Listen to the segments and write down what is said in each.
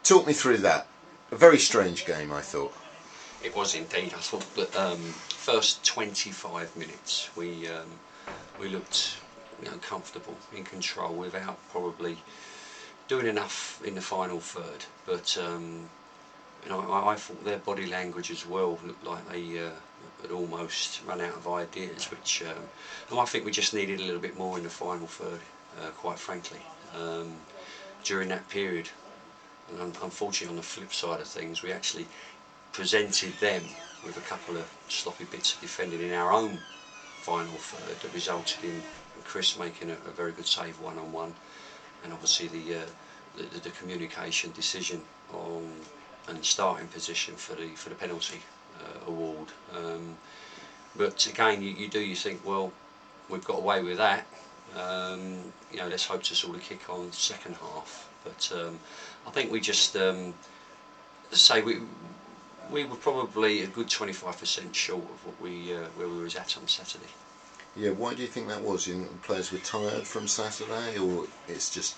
Talk me through that. A very strange game, I thought. It was indeed. I thought that first 25 minutes we looked comfortable, in control, without probably doing enough in the final third. But I thought their body language as well looked like they had almost run out of ideas, which and I think we just needed a little bit more in the final third, quite frankly, during that period. And unfortunately, on the flip side of things, we actually presented them with a couple of sloppy bits of defending in our own final third that resulted in Chris making a very good save one-on-one, and obviously the communication decision on and starting position for the penalty award. But again, you think, well, we've got away with that. Let's hope to sort of kick on second half. But I think we just say we were probably a good 25% short of what where we was at on Saturday. Yeah, why do you think that was? You think the players were tired from Saturday, or it's just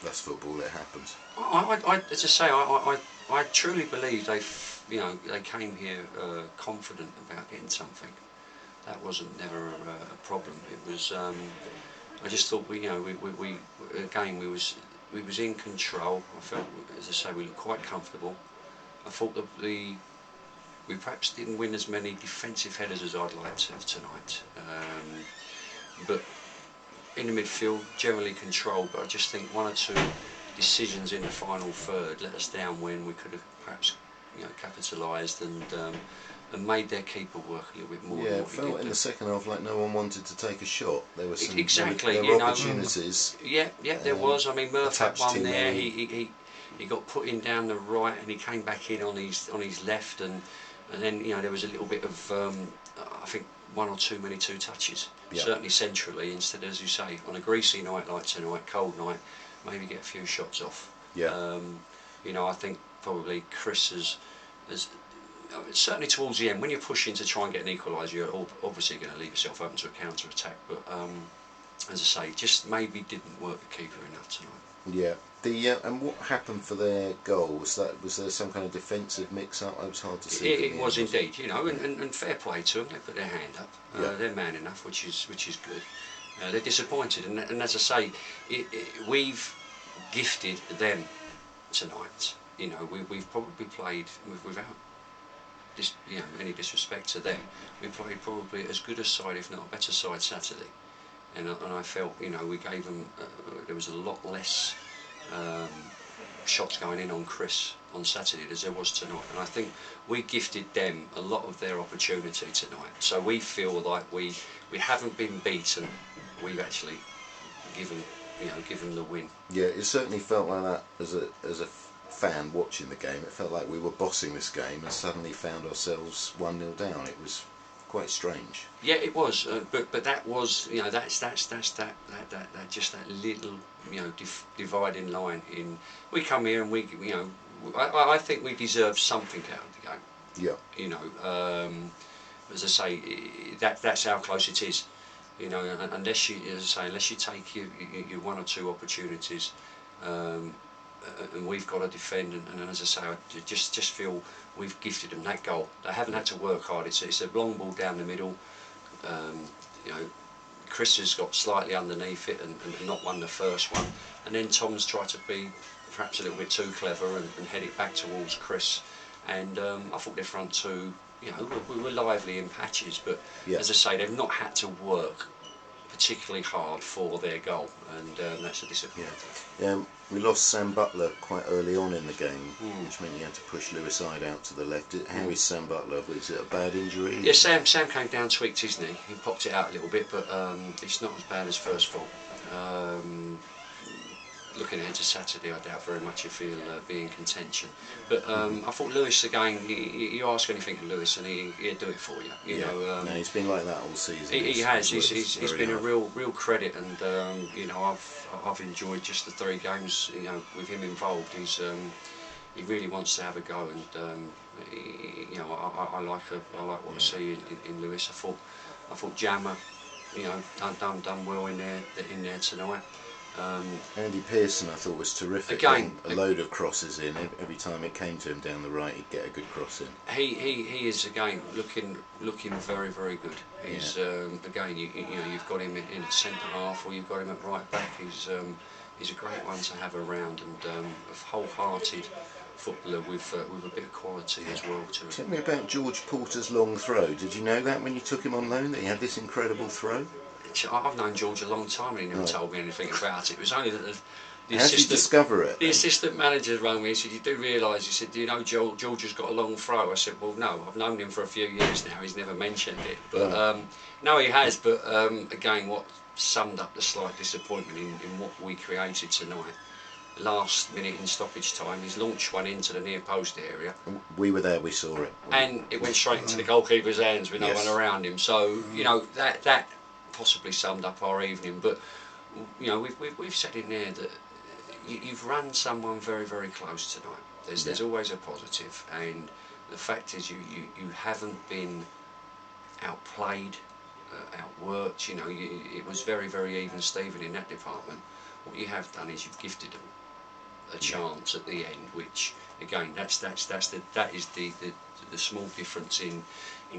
that's football, it happens? As I say, I truly believe they came here confident about getting something. That wasn't never a problem. It was I just thought we again we was in control. I felt, as I say, we looked quite comfortable. I thought that we perhaps didn't win as many defensive headers as I'd like to have tonight. But in the midfield, generally controlled. But I just think one or two decisions in the final third let us down when we could have perhaps capitalised and made their keeper work a little bit more. Yeah, it felt in the second half like no one wanted to take a shot. There were some exactly there were opportunities. Yeah, there was. I mean, Murph had one there. He got put in down the right, and he came back in on his left, and then there was a little bit of I think one or two two touches. Yep. Certainly centrally, instead, as you say, on a greasy night like tonight, cold night, maybe get a few shots off. Yeah. I think probably Chris has certainly towards the end, when you're pushing to try and get an equaliser, you're obviously going to leave yourself open to a counter attack. But as I say, just maybe didn't work the keeper enough tonight. Yeah. And what happened for their goal? Was there some kind of defensive mix-up? It was hard to see. It was indeed, and fair play to them. They put their hand up. Yeah. They're man enough, which is good. They're disappointed, and as I say, we've gifted them tonight. We've probably played without any disrespect to them. We played probably as good a side, if not a better side, Saturday, and I felt we gave them. There was a lot less shots going in on Chris on Saturday as there was tonight, and I think we gifted them a lot of their opportunity tonight. So we feel like we haven't been beaten. We've actually given the win. Yeah, it certainly felt like that as a fan watching the game. It felt like we were bossing this game and suddenly found ourselves 1-0 down. It was quite strange. Yeah, it was, but that was that's that just that little dividing line. We come here and we I think we deserve something out of the game. Yeah. As I say, that's how close it is. Unless you take your one or two opportunities, and we've got to defend. And as I say, I just feel we've gifted them that goal. They haven't had to work hard. It's a long ball down the middle. Chris has got slightly underneath it and not won the first one. And then Tom's tried to be perhaps a little bit too clever and head it back towards Chris. And I thought their front two, we were lively in patches, but yeah, as I say, they've not had to work particularly hard for their goal, and that's a disappointment. Yeah. We lost Sam Butler quite early on in the game, which meant you had to push Lewes out to the left. How is Sam Butler? Was it a bad injury? Yeah, Sam came down, tweaked his knee. He popped it out a little bit, but it's not as bad as first fall. Looking ahead to Saturday, I doubt very much if he'll be in contention. But I thought Lewes again. You ask anything of Lewes, and he'll do it for you. You know. No, he's been like that all season. He has. He's been a real credit, and I've enjoyed just the 3 games. With him involved. He really wants to have a go, and I like what I see in Lewes. I thought Jammer, done well in there tonight. Andy Pearson, I thought, was terrific. Again, a load of crosses in. Every time it came to him down the right, he'd get a good cross in. He is again looking very, very good. He's again, you know, you've got him in centre half, or you've got him at right back. He's a great one to have around, and a wholehearted footballer with a bit of quality as well to him. Tell me about George Porter's long throw. Did you know that when you took him on loan, that he had this incredible throw? I've known George a long time, and he never told me anything about it. It was only that the How did you discover it? The assistant manager rang me and said, "You do realise?" He said, "Do you know George has got a long throw?" I said, "Well, no, I've known him for a few years now. He's never mentioned it." But no, he has. But again, what summed up the slight disappointment in what we created tonight. Last minute in stoppage time, he's launched one into the near post area. We were there, we saw it. And it went straight into the goalkeeper's hands with no one around him. So, you know, that possibly summed up our evening. But, you know, we've said in there that you've run someone very, very close tonight. There's always a positive. And the fact is you haven't been outplayed, outworked. You know, it was very, very even Steven in that department. What you have done is you've gifted them a chance at the end, which again that is the small difference in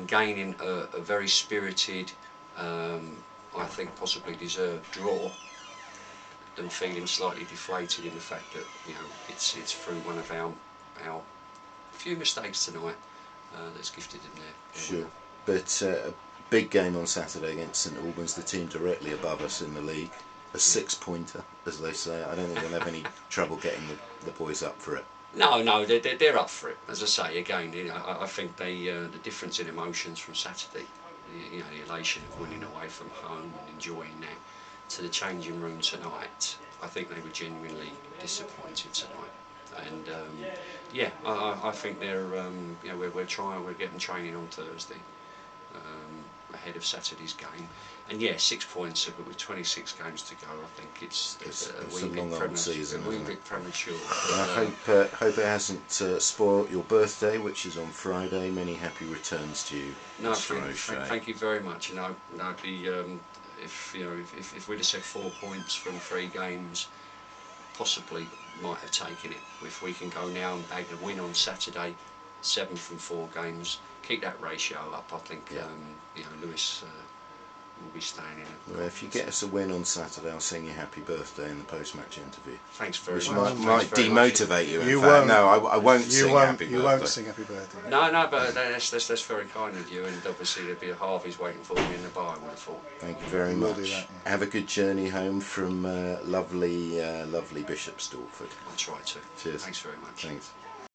gaining a very spirited, I think possibly deserved draw, than feeling slightly deflated in the fact that, you know, it's through one of our few mistakes tonight that's gifted them there. Sure, but a big game on Saturday against St Albans, the team directly above us in the league. A 6-pointer, as they say. I don't think they'll have any trouble getting the boys up for it. No, they're up for it. As I say, again, you know, I think the difference in emotions from Saturday, you know, the elation of winning away from home and enjoying that, to the changing room tonight, I think they were genuinely disappointed tonight. And yeah, I think they're, you know, we're getting training on Thursday ahead of Saturday's game. And yeah, 6 points, but with 26 games to go, I think it's a long old season. A wee bit premature. I hope it hasn't spoilt your birthday, which is on Friday. Many happy returns to you. No, thank you very much. And I'd be if we'd have said 4 points from 3 games, possibly might have taken it. If we can go now and bag a win on Saturday, 7 from 4 games, keep that ratio up, I think you know, Lewes will be staying in. Well, if you get us a win on Saturday, I'll sing you happy birthday in the post-match interview. Thanks very Which much. might demotivate you. In fact, no, I won't sing happy birthday. You won't sing happy birthday. No, but that's very kind of you. And obviously there'd be a Harvey's waiting for me in the bar, I would have thought. Thank you very much. Do that, yeah. Have a good journey home from lovely Bishop Stortford. I'll try to. Cheers. Thanks very much. Thanks.